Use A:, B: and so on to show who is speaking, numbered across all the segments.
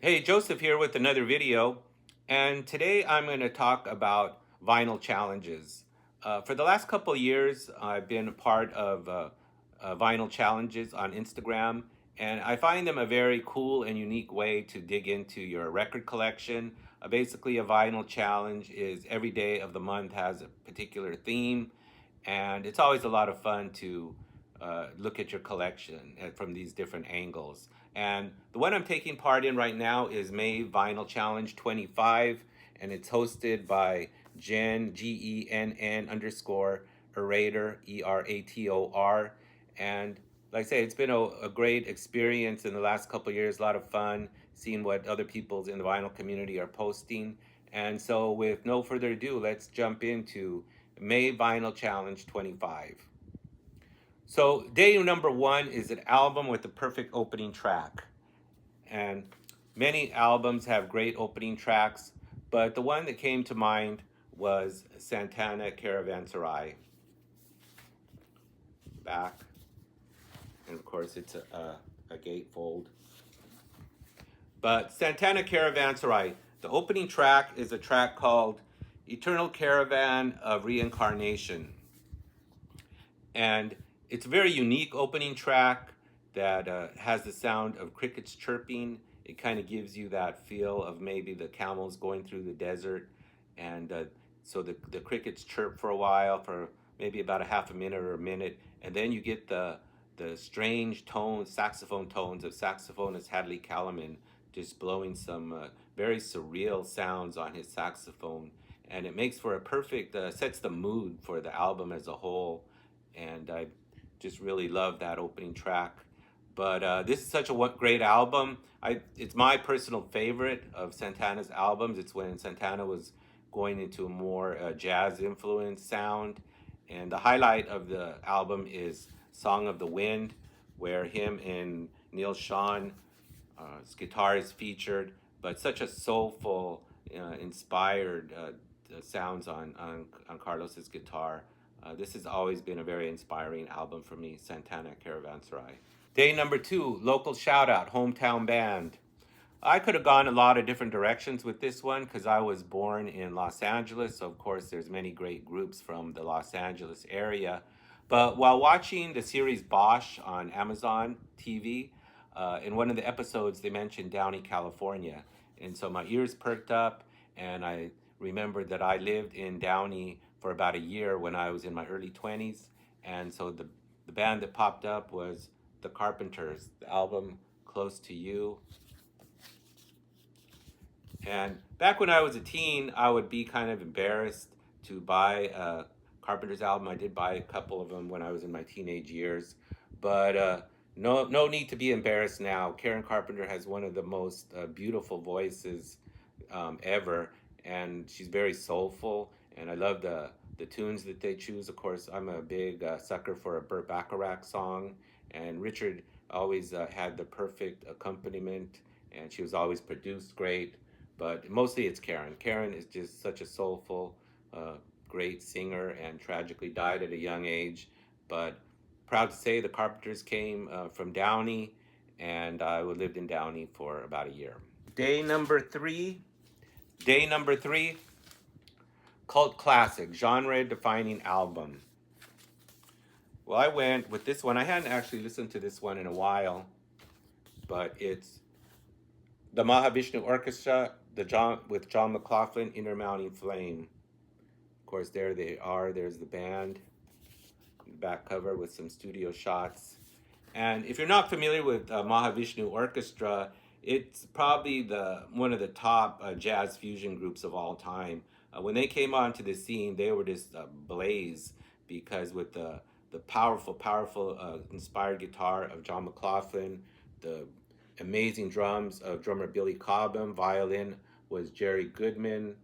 A: Hey, Joseph here with another video, and today I'm going to talk about vinyl challenges. For the last couple of years, I've been a part of vinyl challenges on Instagram, and I find them a very cool and unique way to dig into your record collection. Basically, a vinyl challenge is every day of the month has a particular theme, and it's always a lot of fun to look at your collection from these different angles. And the one I'm taking part in right now is May Vinyl Challenge 25, and it's hosted by Jen, GENN underscore Erator, ERATOR. And like I say, it's been a great experience in the last couple of years, a lot of fun seeing what other people in the vinyl community are posting. And so, with no further ado, let's jump into May Vinyl Challenge 25. So, day number one is an album with the perfect opening track. And many albums have great opening tracks, but the one that came to mind was Santana Caravanserai. Back. And of course, it's a gatefold. But Santana Caravanserai, the opening track is a track called Eternal Caravan of Reincarnation. And it's a very unique opening track that has the sound of crickets chirping. It kind of gives you that feel of maybe the camels going through the desert. And so the crickets chirp for a while, for maybe about a half a minute or a minute. And then you get the strange tones, saxophone tones of saxophonist Hadley Calaman just blowing some very surreal sounds on his saxophone. And it makes for a perfect, sets the mood for the album as a whole. And I just really love that opening track. But this is such a great album. It's my personal favorite of Santana's albums. It's when Santana was going into a more jazz influenced sound. And the highlight of the album is Song of the Wind, where him and Neil Sean, his guitar is featured, but such a soulful, inspired sounds on Carlos's guitar. This has always been a very inspiring album for me, Santana Caravanserai. Day number two, local shout out, hometown band. I could have gone a lot of different directions with this one because I was born in Los Angeles. So of course, there's many great groups from the Los Angeles area. But while watching the series Bosch on Amazon TV, in one of the episodes, they mentioned Downey, California. And so my ears perked up, and I remembered that I lived in Downey for about a year when I was in my early 20s. And so the band that popped up was The Carpenters, the album Close to You. And back when I was a teen, I would be kind of embarrassed to buy a Carpenter's album. I did buy a couple of them when I was in my teenage years, but no need to be embarrassed now. Karen Carpenter has one of the most beautiful voices ever, and she's very soulful. And I love the tunes that they choose. Of course, I'm a big sucker for a Burt Bacharach song, and Richard always had the perfect accompaniment, and she was always produced great, but mostly it's Karen. Karen is just such a soulful, great singer, and tragically died at a young age. But proud to say the Carpenters came from Downey, and I lived in Downey for about a year. Day number three. Day number three. Cult classic, genre defining album. Well, I went with this one. I hadn't actually listened to this one in a while, but it's the Mahavishnu Orchestra, with John McLaughlin, Intermounting Flame. Of course, there they are. There's the band, the back cover with some studio shots. And if you're not familiar with Mahavishnu Orchestra, it's probably one of the top jazz fusion groups of all time. When they came onto the scene, they were just ablaze because with the powerful, inspired guitar of John McLaughlin, the amazing drums of drummer Billy Cobham, violin was Jerry Goodman,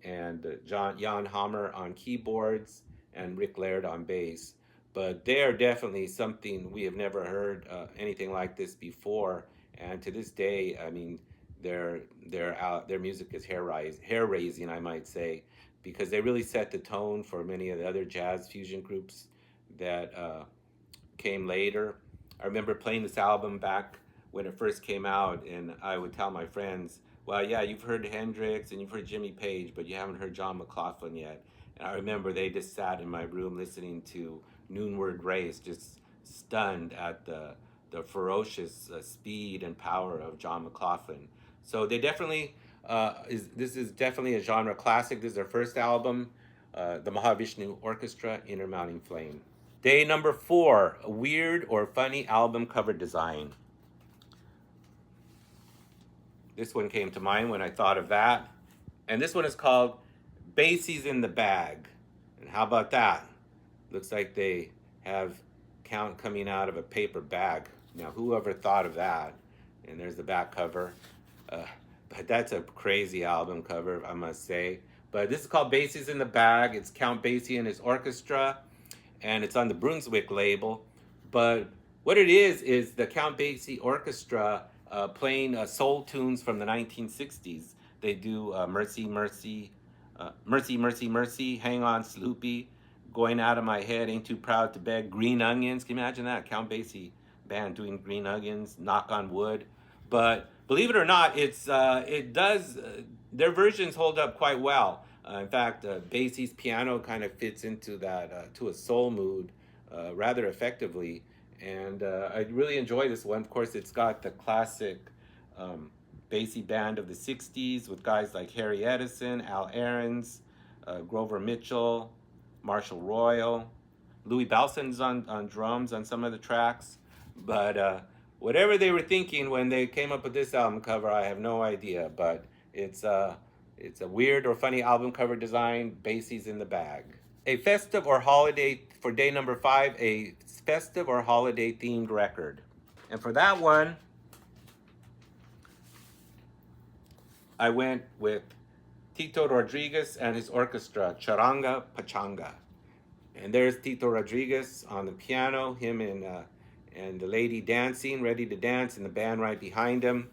A: and Jan Hammer on keyboards, and Rick Laird on bass. But they are definitely something we have never heard anything like this before, and to this day, I mean, their music is hair raising, I might say, because they really set the tone for many of the other jazz fusion groups that came later. I remember playing this album back when it first came out, and I would tell my friends, well, yeah, you've heard Hendrix and you've heard Jimmy Page, but you haven't heard John McLaughlin yet. And I remember they just sat in my room listening to Noonward Race, just stunned at the ferocious speed and power of John McLaughlin. So they definitely, this is definitely a genre classic. This is their first album, the Mahavishnu Orchestra, Intermounting Flame. Day number 4, a weird or funny album cover design. This one came to mind when I thought of that. And this one is called Basie's in the Bag. And how about that? Looks like they have Count coming out of a paper bag. Now, whoever thought of that? And there's the back cover. But that's a crazy album cover, I must say. But this is called Basie's in the Bag. It's Count Basie and his orchestra, and it's on the Brunswick label. But what it is the Count Basie Orchestra playing soul tunes from the 1960s. They do Mercy, Mercy, Mercy, Mercy, Mercy, Hang On, Sloopy, Going Out of My Head, Ain't Too Proud to Beg, Green Onions. Can you imagine that? Count Basie band doing Green Onions, Knock on Wood. But believe it or not, it does, their versions hold up quite well. In fact, Basie's piano kind of fits into that, to a soul mood rather effectively. And I really enjoy this one. Of course, it's got the classic Basie band of the 60s with guys like Harry Edison, Al Ahrens, Grover Mitchell, Marshall Royal. Louis Bellson's on drums on some of the tracks. But whatever they were thinking when they came up with this album cover, I have no idea. But it's a weird or funny album cover design. Basie's in the Bag. A festive or holiday, for day number 5, a festive or holiday themed record. And for that one, I went with Tito Rodriguez and his orchestra, Charanga Pachanga. And there's Tito Rodriguez on the piano, him and the lady dancing, ready to dance, and the band right behind him.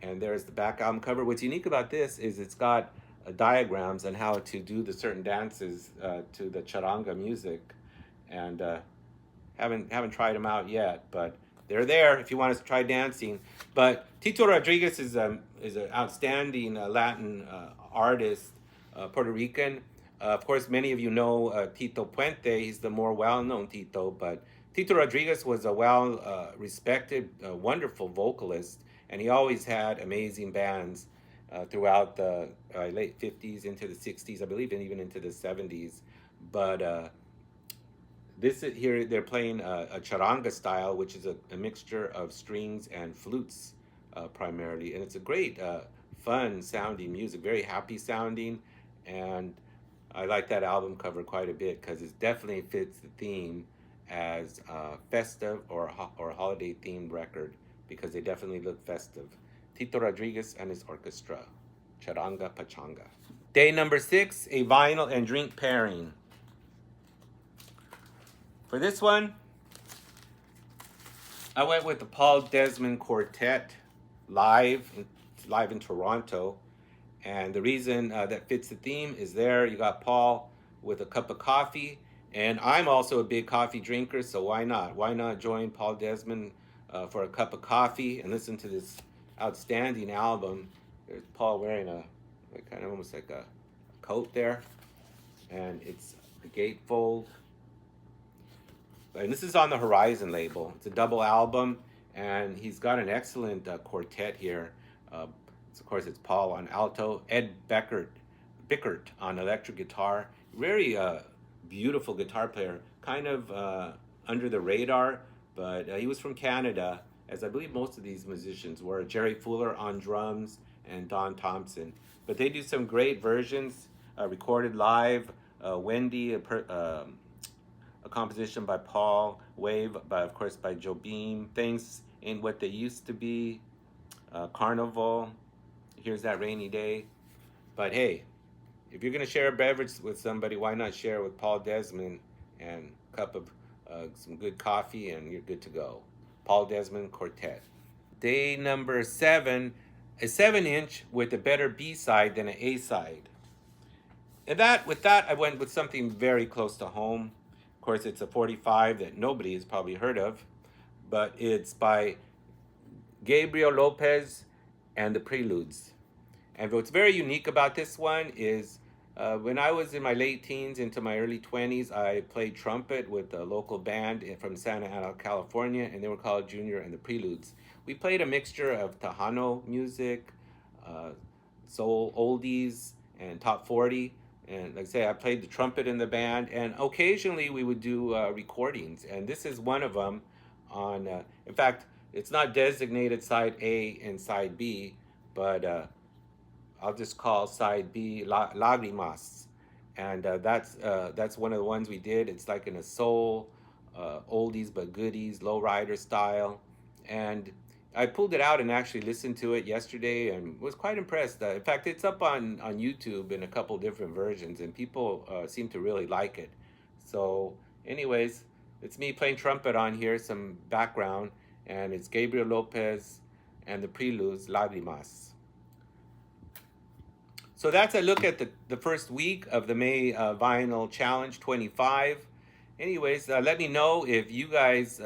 A: And there's the back album cover. What's unique about this is it's got diagrams on how to do the certain dances to the charanga music. And haven't tried them out yet, but they're there if you want to try dancing. But Tito Rodriguez is an outstanding Latin artist, Puerto Rican. Of course, many of you know Tito Puente. He's the more well-known Tito, but Tito Rodriguez was a well-respected, wonderful vocalist, and he always had amazing bands throughout the late 50s into the 60s, I believe, and even into the 70s. But this here, they're playing a charanga style, which is a mixture of strings and flutes primarily. And it's a great, fun sounding music, very happy sounding. And I like that album cover quite a bit because it definitely fits the theme as a festive or holiday themed record, because they definitely look festive. Tito Rodriguez and his orchestra, Charanga Pachanga. Day number 6, a vinyl and drink pairing. For this one, I went with the Paul Desmond Quartet live in Toronto. And the reason that fits the theme is there you got Paul with a cup of coffee. And I'm also a big coffee drinker, so why not? Why not join Paul Desmond for a cup of coffee and listen to this outstanding album? There's Paul wearing kind of almost like a coat there. And it's the gatefold. And this is on the Horizon label. It's a double album, and he's got an excellent quartet here. Of course, it's Paul on alto, Ed Bickert on electric guitar. Very beautiful guitar player, kind of under the radar, but he was from Canada, as I believe most of these musicians were. Jerry Fuller on drums and Don Thompson. But they do some great versions, recorded live. Wendy, a composition by Paul, Wave, of course, by Joe Beam, Things Ain't What They Used to Be, Carnival, Here's That Rainy Day. But hey, if you're going to share a beverage with somebody, why not share with Paul Desmond and a cup of some good coffee, and you're good to go. Paul Desmond Quartet. Day number 7, a 7-inch with a better B-side than an A-side. And with that, I went with something very close to home. Of course, it's a 45 that nobody has probably heard of, but it's by Gabriel Lopez and the Preludes. And what's very unique about this one is when I was in my late teens into my early 20s, I played trumpet with a local band from Santa Ana, California, and they were called Junior and the Preludes. We played a mixture of Tejano music, uh, soul oldies, and top 40. And like I say, I played the trumpet in the band, and occasionally we would do recordings. And this is one of them. In fact, it's not designated side A and side B, but I'll just call side B Lagrimas, and that's one of the ones we did. It's like in a soul, oldies but goodies, lowrider style, and I pulled it out and actually listened to it yesterday and was quite impressed. In fact, it's up on YouTube in a couple different versions, and people seem to really like it. So, anyways, it's me playing trumpet on here, some background, and it's Gabriel Lopez and the Preludes Lagrimas. So that's a look at the first week of the May Vinyl Challenge 25. Anyways, let me know if you guys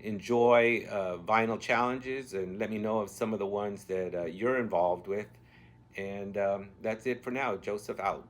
A: enjoy vinyl challenges, and let me know of some of the ones that you're involved with. And that's it for now. Joseph out.